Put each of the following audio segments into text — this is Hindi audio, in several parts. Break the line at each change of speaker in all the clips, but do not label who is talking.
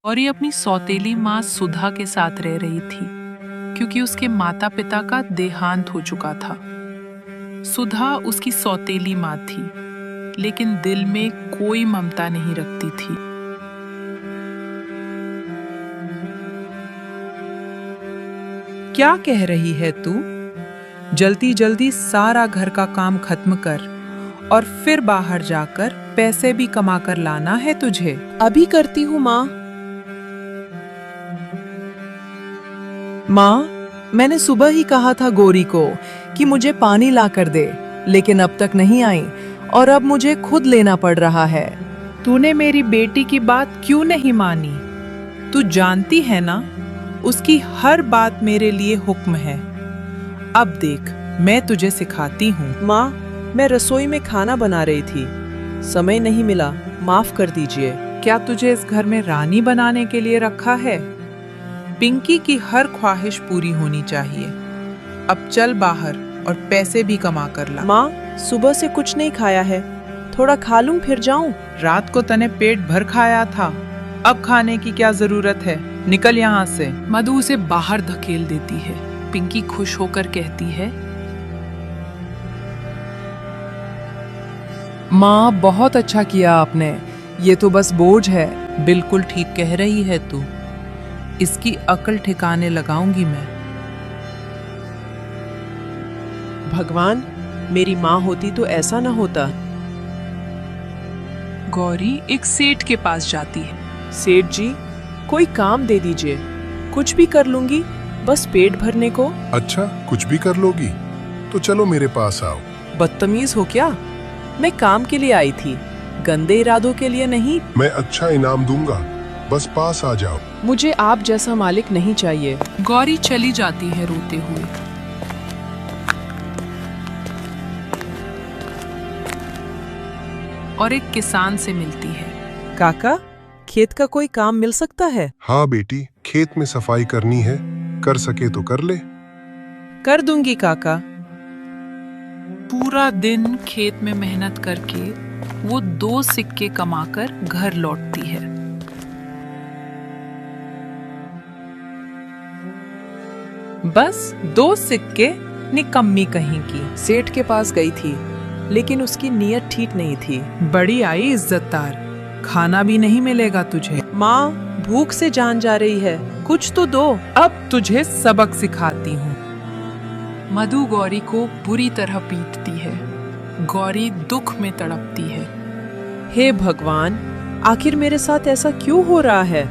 और ये अपनी सौतेली माँ सुधा के साथ रह रही थी क्योंकि उसके माता पिता का देहांत हो चुका था। सुधा उसकी सौतेली माँ थी, लेकिन दिल में कोई ममता नहीं रखती थी।
क्या कह रही है तू? जल्दी जल्दी सारा घर का काम खत्म कर और फिर बाहर जाकर पैसे भी कमा कर लाना है तुझे।
अभी करती हूँ माँ।
माँ, मैंने सुबह ही कहा था गौरी को कि मुझे पानी ला कर दे, लेकिन अब तक नहीं आई और अब मुझे खुद लेना पड़ रहा है। तूने मेरी बेटी की बात क्यों नहीं मानी? तू जानती है ना, उसकी हर बात मेरे लिए हुक्म है। अब देख, मैं तुझे सिखाती हूँ।
माँ, मैं रसोई में खाना बना रही थी, समय नहीं मिला, माफ कर दीजिए।
क्या तुझे इस घर में रानी बनाने के लिए रखा है? पिंकी की हर ख्वाहिश पूरी होनी चाहिए। अब चल बाहर और पैसे भी कमा कर ला।
माँ, सुबह से कुछ नहीं खाया है, थोड़ा खा लूं फिर जाऊं।
रात को तने पेट भर खाया था, अब खाने की क्या जरूरत है? निकल यहाँ से।
मधु उसे बाहर धकेल देती है। पिंकी खुश होकर कहती है,
माँ, बहुत अच्छा किया आपने, ये तो बस बोझ है। बिल्कुल ठीक कह रही है तू, इसकी अकल ठिकाने लगाऊंगी मैं।
भगवान, मेरी माँ होती तो ऐसा न होता।
गौरी एक सेठ के पास जाती है।
सेठ जी, कोई काम दे दीजिए, कुछ भी कर लूंगी, बस पेट भरने को।
अच्छा, कुछ भी कर लोगी? तो चलो मेरे पास आओ।
बदतमीज हो क्या? मैं काम के लिए आई थी, गंदे इरादों के लिए नहीं।
मैं अच्छा इनाम दूंगा, बस पास आ जाओ।
मुझे आप जैसा मालिक नहीं चाहिए।
गौरी चली जाती है रोते हुए। और एक किसान से मिलती है।
काका, खेत का कोई काम मिल सकता है?
हाँ बेटी, खेत में सफाई करनी है, कर सके तो कर ले।
कर दूंगी काका।
पूरा दिन खेत में मेहनत करके वो 2 सिक्के कमाकर घर लौटती है।
बस 2 सिक्के? निकम्मी कहीं की।
सेठ के पास गई थी, लेकिन उसकी नीयत ठीक नहीं थी।
बड़ी आई इज्जतदार, खाना भी नहीं मिलेगा तुझे।
माँ, भूख से जान जा रही है, कुछ तो दो।
अब तुझे सबक सिखाती हूँ।
मधु गौरी को बुरी तरह पीटती है। गौरी दुख में तड़पती है।
हे भगवान, आखिर मेरे साथ ऐसा क्यों हो रहा है?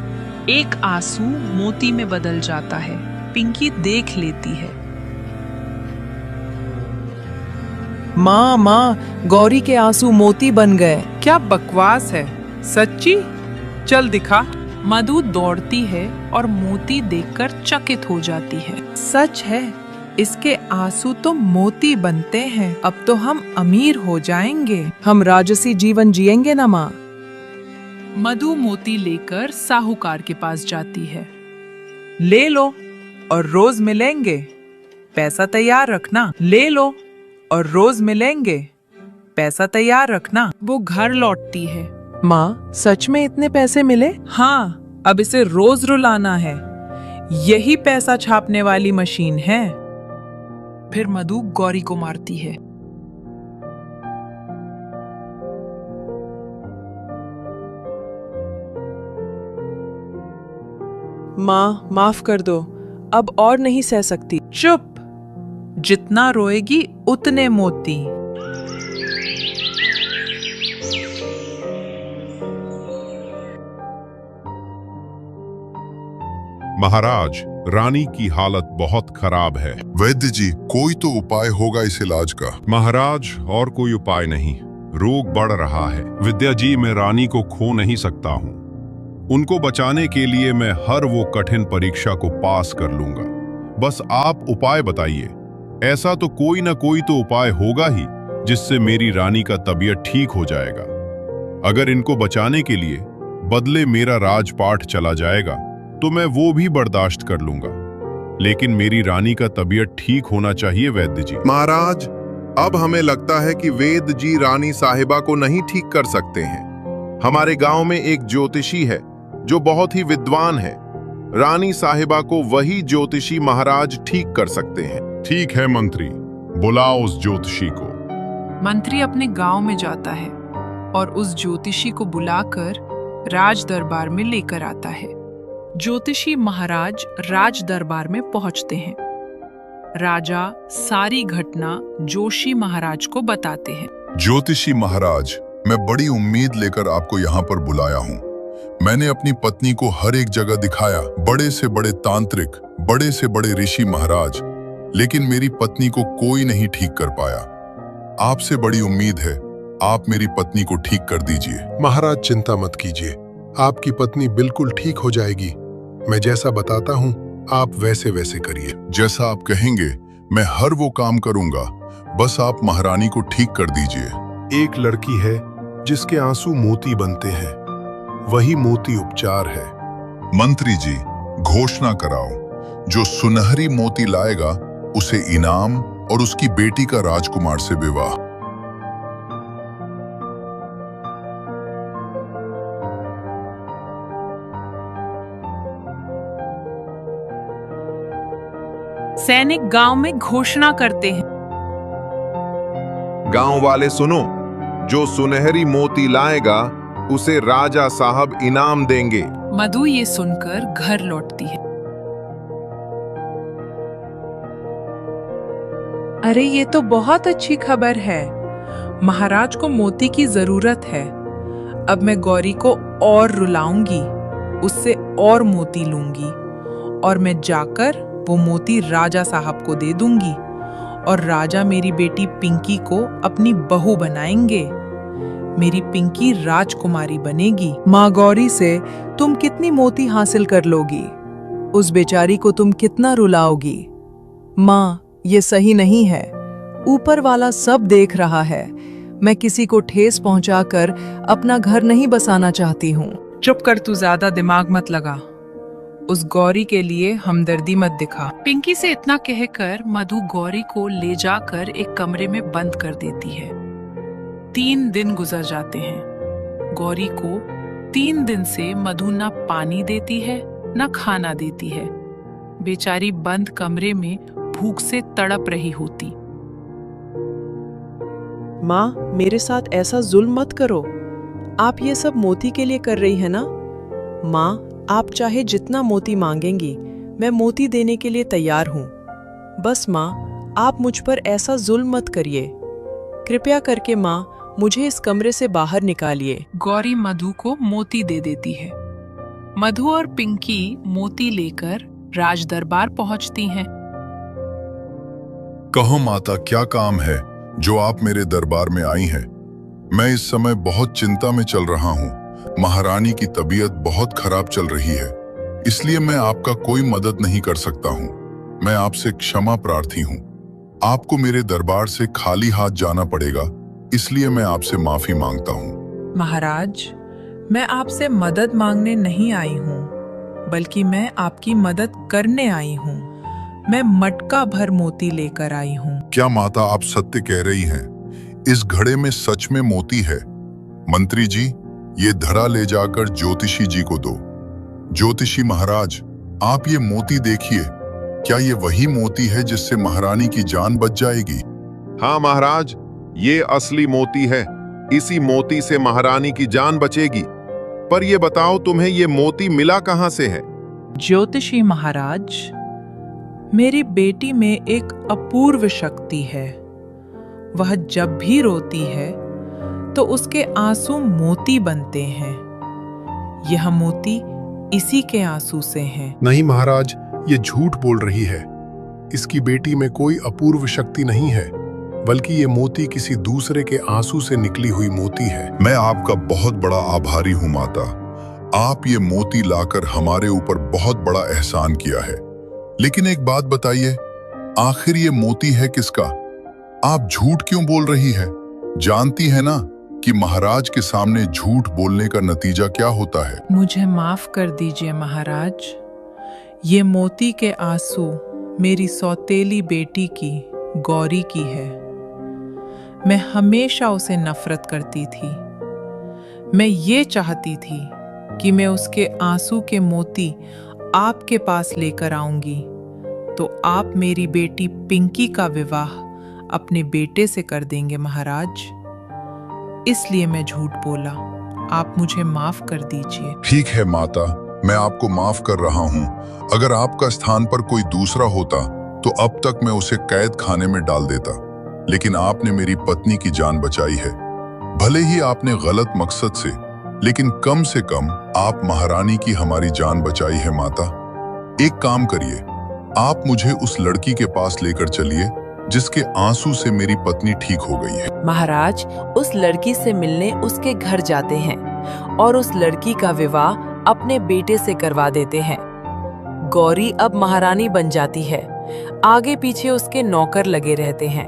एक आंसू मोती में बदल जाता है। पिंकी देख लेती है।
माँ, माँ, गौरी के आंसू मोती बन गए। क्या बकवास है, सच्ची? चल दिखा।
मधु दौड़ती है और मोती देखकर चकित हो जाती है।
सच है, इसके आंसू तो मोती बनते हैं। अब तो हम अमीर हो जाएंगे। हम राजसी जीवन जिएंगे ना माँ।
मधु मोती लेकर साहूकार के पास जाती है।
ले लो और रोज मिलेंगे, पैसा तैयार रखना। ले लो और रोज मिलेंगे, पैसा तैयार रखना।
वो घर लौटती है।
माँ, सच में इतने पैसे मिले?
हाँ, अब इसे रोज रुलाना है। यही पैसा छापने वाली मशीन है।
फिर मधु गौरी को मारती है।
माँ, माफ कर दो, अब और नहीं सह सकती।
चुप, जितना रोएगी उतने मोती।
महाराज, रानी की हालत बहुत खराब है।
वैद्य जी, कोई तो उपाय होगा इस इलाज का।
महाराज, और कोई उपाय नहीं, रोग बढ़ रहा है। विद्या जी, मैं रानी को खो नहीं सकता हूँ। उनको बचाने के लिए मैं हर वो कठिन परीक्षा को पास कर लूंगा। बस आप उपाय बताइए। ऐसा तो कोई ना कोई तो उपाय होगा ही जिससे मेरी रानी का तबीयत ठीक हो जाएगा। अगर इनको बचाने के लिए बदले मेरा राजपाट चला जाएगा तो मैं वो भी बर्दाश्त कर लूंगा, लेकिन मेरी रानी का तबीयत ठीक होना चाहिए वैद्य जी।
महाराज, अब हमें लगता है कि वैद्य जी रानी साहिबा को नहीं ठीक कर सकते हैं। हमारे गांव में एक ज्योतिषी है
जो बहुत ही विद्वान है। रानी साहिबा को वही ज्योतिषी महाराज ठीक कर सकते हैं। ठीक है मंत्री, बुलाओ उस ज्योतिषी को।
मंत्री अपने गांव में जाता है और उस ज्योतिषी को बुलाकर राज दरबार में लेकर आता है। ज्योतिषी महाराज राज दरबार में पहुंचते हैं। राजा सारी घटना जोशी महाराज को बताते हैं।
ज्योतिषी महाराज, मैं बड़ी उम्मीद लेकर आपको यहाँ पर बुलाया हूँ। मैंने अपनी पत्नी को हर एक जगह दिखाया, बड़े से बड़े तांत्रिक, बड़े से बड़े ऋषि महाराज, लेकिन मेरी पत्नी को कोई नहीं ठीक कर पाया। आपसे बड़ी उम्मीद है, आप मेरी पत्नी को ठीक कर दीजिए।
महाराज चिंता मत कीजिए, आपकी पत्नी बिल्कुल ठीक हो जाएगी। मैं जैसा बताता हूँ आप वैसे वैसे करिए।
जैसा आप कहेंगे मैं हर वो काम करूंगा, बस आप महारानी को ठीक कर दीजिए।
एक लड़की है जिसके आंसू मोती बनते हैं, वही मोती उपचार है।
मंत्री जी, घोषणा कराओ, जो सुनहरी मोती लाएगा उसे इनाम और उसकी बेटी का राजकुमार से विवाह।
सैनिक गांव में घोषणा करते हैं।
गांव वाले सुनो, जो सुनहरी मोती लाएगा उसे राजा साहब इनाम देंगे।
मधु ये सुनकर घर लौटती है।
अरे ये तो बहुत अच्छी खबर है। महाराज को मोती की जरूरत है। अब मैं गौरी को और रुलाऊंगी, उससे और मोती लूंगी और मैं जाकर वो मोती राजा साहब को दे दूंगी और राजा मेरी बेटी पिंकी को अपनी बहू बनाएंगे। मेरी पिंकी राजकुमारी बनेगी। माँ गौरी से तुम कितनी मोती हासिल कर लोगी? उस बेचारी को तुम कितना रुलाओगी? माँ, ये सही नहीं है। ऊपर वाला सब देख रहा है। मैं किसी को ठेस पहुंचाकर अपना घर नहीं बसाना चाहती हूँ।
चुप कर, तू ज्यादा दिमाग मत लगा। उस गौरी के लिए हमदर्दी मत दिखा। पिंकी से इतना कहकर मधु गौरी को ले जाकर एक कमरे में बंद कर देती है। 3 दिन गुजर जाते हैं। गौरी को 3 दिन से मधु ना पानी देती है ना खाना देती है। बेचारी बंद कमरे में भूख से तड़प रही होती।
माँ, मेरे साथ ऐसा जुल्म मत करो। आप ये सब मोती के लिए कर रही है ना? माँ, आप चाहे जितना मोती मांगेंगी, मैं मोती देने के लिए तैयार हूँ। बस माँ, आप मुझ पर ऐसा जुल्म मत करिए। कृपया करके माँ, मुझे इस कमरे से बाहर निकालिए।
गौरी मधु को मोती दे देती है। मधु और पिंकी मोती लेकर राज दरबार पहुंचती हैं।
कहो माता, क्या काम है जो आप मेरे दरबार में आई हैं? मैं इस समय बहुत चिंता में चल रहा हूँ। महारानी की तबीयत बहुत खराब चल रही है, इसलिए मैं आपका कोई मदद नहीं कर सकता हूँ। मैं आपसे क्षमा प्रार्थी हूँ। आपको मेरे दरबार से खाली हाथ जाना पड़ेगा, इसलिए मैं आपसे माफी मांगता हूँ।
महाराज, मैं आपसे मदद मांगने नहीं आई हूँ, बल्कि मैं आपकी मदद करने आई हूँ। मैं मटका भर मोती लेकर आई हूँ।
क्या माता, आप सत्य कह रही हैं? इस घड़े में सच में मोती है? मंत्री जी, ये धरा ले जाकर ज्योतिषी जी को दो। ज्योतिषी महाराज, आप ये मोती देखिए। क्या ये वही मोती है जिससे महारानी की जान बच जाएगी?
हाँ महाराज, ये असली मोती है। इसी मोती से महारानी की जान बचेगी। पर ये बताओ, तुम्हें ये मोती मिला कहाँ से है?
ज्योतिषी महाराज, मेरी बेटी में एक अपूर्व शक्ति है। वह जब भी रोती है तो उसके आंसू मोती बनते हैं। यह मोती इसी के आंसू से हैं।
नहीं महाराज, ये झूठ बोल रही है। इसकी बेटी में कोई अपूर्व शक्ति नहीं है, बल्कि ये मोती किसी दूसरे के आंसू से निकली हुई मोती है।
मैं आपका बहुत बड़ा आभारी हूँ माता। आप ये मोती लाकर हमारे ऊपर बहुत बड़ा एहसान किया है। लेकिन एक बात बताइए, आखिर ये मोती है किसका? आप झूठ क्यों बोल रही है? जानती है ना कि महाराज के सामने झूठ बोलने का नतीजा क्या होता है?
मुझे माफ कर दीजिए महाराज। ये मोती के आंसू मेरी सौतेली बेटी की, गौरी की है। मैं हमेशा उसे नफरत करती थी। मैं ये चाहती थी
कि मैं उसके आंसू के मोती आपके पास लेकर आऊंगी, तो आप मेरी बेटी पिंकी का विवाह अपने बेटे से कर देंगे महाराज। इसलिए मैं झूठ बोला, आप मुझे माफ कर दीजिए।
ठीक है माता, मैं आपको माफ कर रहा हूँ। अगर आपका स्थान पर कोई दूसरा होता तो अब तक मैं उसे कैद खाने में डाल देता, लेकिन आपने मेरी पत्नी की जान बचाई है। भले ही आपने गलत मकसद से, लेकिन कम से कम आप महारानी की हमारी जान बचाई है माता। एक काम करिए, आप मुझे उस लड़की के पास लेकर चलिए जिसके आंसू से मेरी पत्नी ठीक हो गई है।
महाराज उस लड़की से मिलने उसके घर जाते हैं और उस लड़की का विवाह अपने बेटे से करवा देते हैं। गौरी अब महारानी बन जाती है। आगे पीछे उसके नौकर लगे रहते हैं।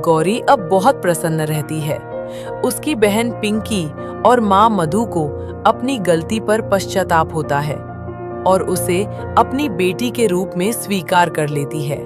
गौरी अब बहुत प्रसन्न रहती है। उसकी बहन पिंकी और माँ मधु को अपनी गलती पर पश्चाताप होता है और उसे अपनी बेटी के रूप में स्वीकार कर लेती है।